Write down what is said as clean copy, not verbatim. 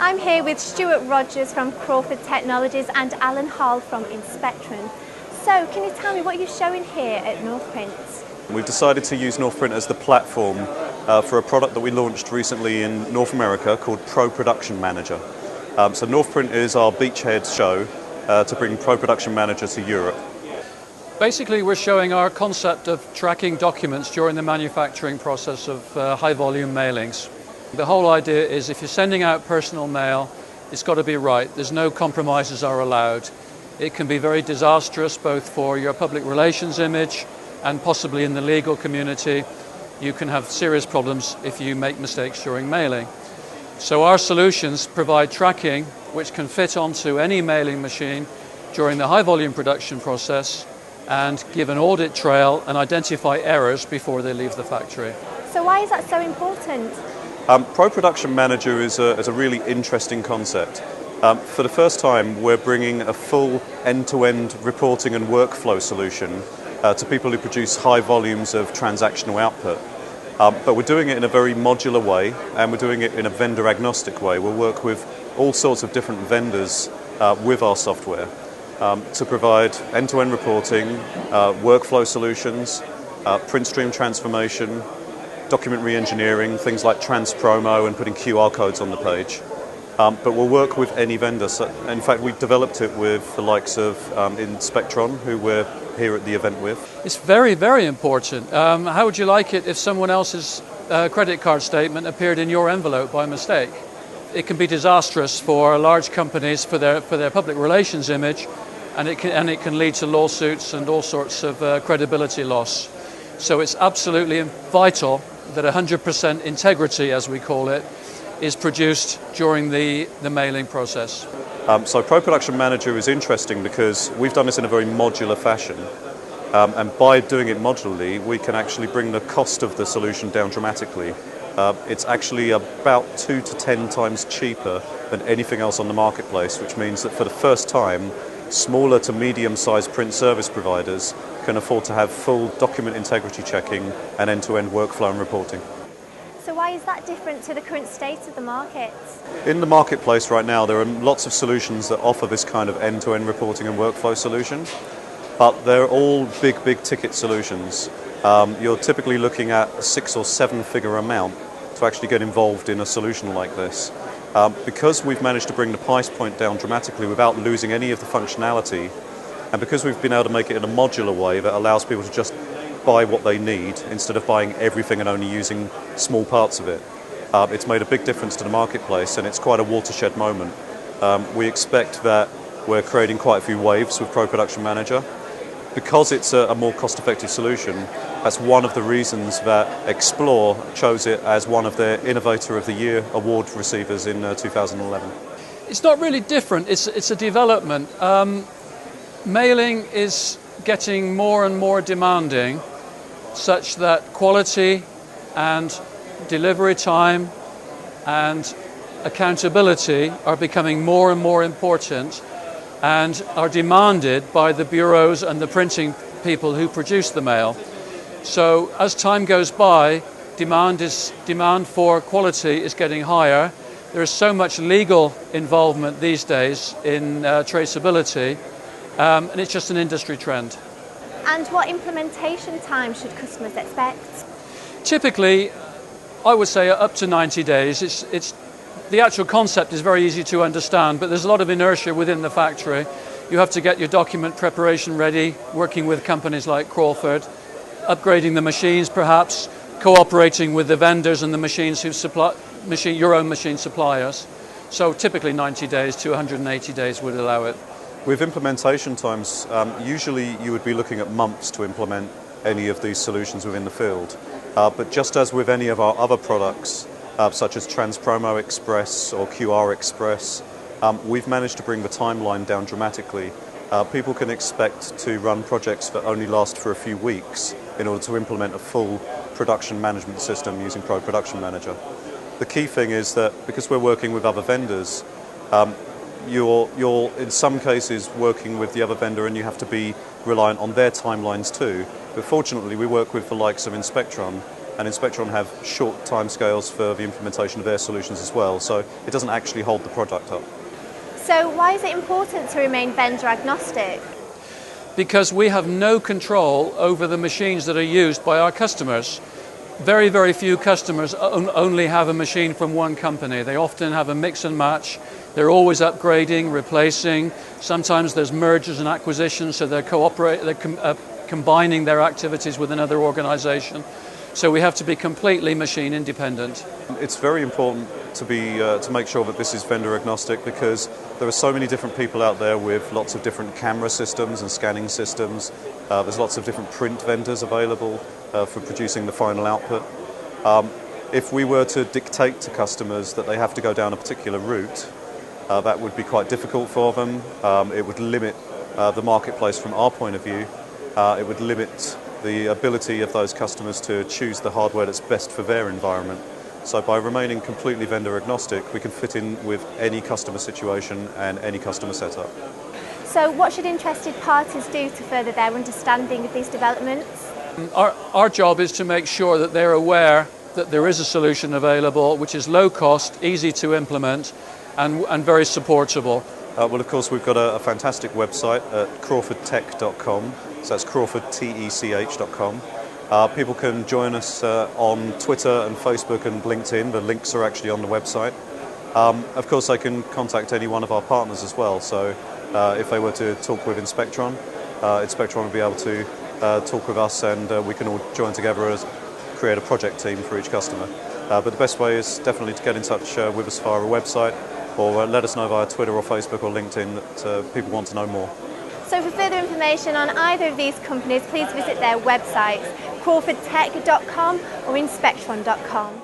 I'm here with Stuart Rogers from Crawford Technologies and Alan Hall from Inspectron. So, can you tell me what you're showing here at Northprint? We've decided to use Northprint as the platform for a product that we launched recently in North America called Pro Production Manager. So Northprint is our beachhead show to bring Pro Production Manager to Europe. Basically, we're showing our concept of tracking documents during the manufacturing process of high-volume mailings. The whole idea is if you're sending out personal mail, it's got to be right. There's no compromises are allowed. It can be very disastrous both for your public relations image and possibly in the legal community. You can have serious problems if you make mistakes during mailing. So our solutions provide tracking which can fit onto any mailing machine during the high-volume production process and give an audit trail and identify errors before they leave the factory. So why is that so important? Pro Production Manager is a really interesting concept. For the first time, we're bringing a full end-to-end reporting and workflow solution to people who produce high volumes of transactional output. But we're doing it in a very modular way, and we're doing it in a vendor-agnostic way. We'll work with all sorts of different vendors with our software to provide end-to-end reporting, workflow solutions, print stream transformation, document re-engineering, things like trans-promo and putting QR codes on the page. But we'll work with any vendor. So, in fact, we developed it with the likes of Inspectron, who we're here at the event with. It's very, very important. How would you like it if someone else's credit card statement appeared in your envelope by mistake? It can be disastrous for large companies for their public relations image, and it can lead to lawsuits and all sorts of credibility loss. So it's absolutely vital that 100% integrity, as we call it, is produced during the mailing process. So Pro Production Manager is interesting because we've done this in a very modular fashion. And by doing it modularly, we can actually bring the cost of the solution down dramatically. It's actually about 2 to 10 times cheaper than anything else on the marketplace, which means that for the first time, smaller to medium-sized print service providers can afford to have full document integrity checking and end-to-end workflow and reporting. So why is that different to the current state of the market? In the marketplace right now, there are lots of solutions that offer this kind of end-to-end reporting and workflow solution, but they're all big ticket solutions. You're typically looking at a 6 or 7 figure amount to actually get involved in a solution like this. Because we've managed to bring the price point down dramatically without losing any of the functionality, and because we've been able to make it in a modular way that allows people to just buy what they need instead of buying everything and only using small parts of it, it's made a big difference to the marketplace, and it's quite a watershed moment. We expect that we're creating quite a few waves with Pro Production Manager. Because it's a more cost-effective solution, that's one of the reasons that Explore chose it as one of their Innovator of the Year award receivers in 2011. It's not really different, it's a development. Mailing is getting more and more demanding, such that quality and delivery time and accountability are becoming more and more important and are demanded by the bureaus and the printing people who produce the mail. So as time goes by, demand for quality is getting higher. There is so much legal involvement these days in traceability, and it's just an industry trend. And what implementation time should customers expect? Typically, I would say up to 90 days. The actual concept is very easy to understand, but there's a lot of inertia within the factory. You have to get your document preparation ready, working with companies like Crawford, upgrading the machines perhaps, cooperating with the vendors and the machines who supply your own machine suppliers. So typically 90 days to 180 days would allow it. With implementation times, usually you would be looking at months to implement any of these solutions within the field. But just as with any of our other products, such as Trans-Promo Express or QR Express, we've managed to bring the timeline down dramatically. People can expect to run projects that only last for a few weeks in order to implement a full production management system using Pro Production Manager. The key thing is that because we're working with other vendors, you're in some cases working with the other vendor and you have to be reliant on their timelines too. But fortunately we work with the likes of Inspectron and Inspectron have short timescales for the implementation of their solutions as well, so it doesn't actually hold the product up. So why is it important to remain vendor agnostic? Because we have no control over the machines that are used by our customers. Very, very few customers only have a machine from one company. They often have a mix and match. They're always upgrading, replacing. Sometimes there's mergers and acquisitions, so they're combining their activities with another organization. So we have to be completely machine independent. It's very important to make sure that this is vendor agnostic, because there are so many different people out there with lots of different camera systems and scanning systems. There's lots of different print vendors available for producing the final output. If we were to dictate to customers that they have to go down a particular route, that would be quite difficult for them. It would limit the marketplace from our point of view. It would limit the ability of those customers to choose the hardware that's best for their environment. So by remaining completely vendor agnostic, we can fit in with any customer situation and any customer setup. So what should interested parties do to further their understanding of these developments? Our job is to make sure that they're aware that there is a solution available which is low cost, easy to implement, and very supportable. Well, of course, we've got a fantastic website at crawfordtech.com, so that's crawfordtech.com. People can join us on Twitter and Facebook and LinkedIn. The links are actually on the website. Of course, they can contact any one of our partners as well. So if they were to talk with Inspectron, Inspectron will be able to talk with us, and we can all join together as create a project team for each customer. But the best way is definitely to get in touch with us via our website, or let us know via Twitter or Facebook or LinkedIn that people want to know more. So for further information on either of these companies, please visit their websites, crawfordtech.com or inspectron.com.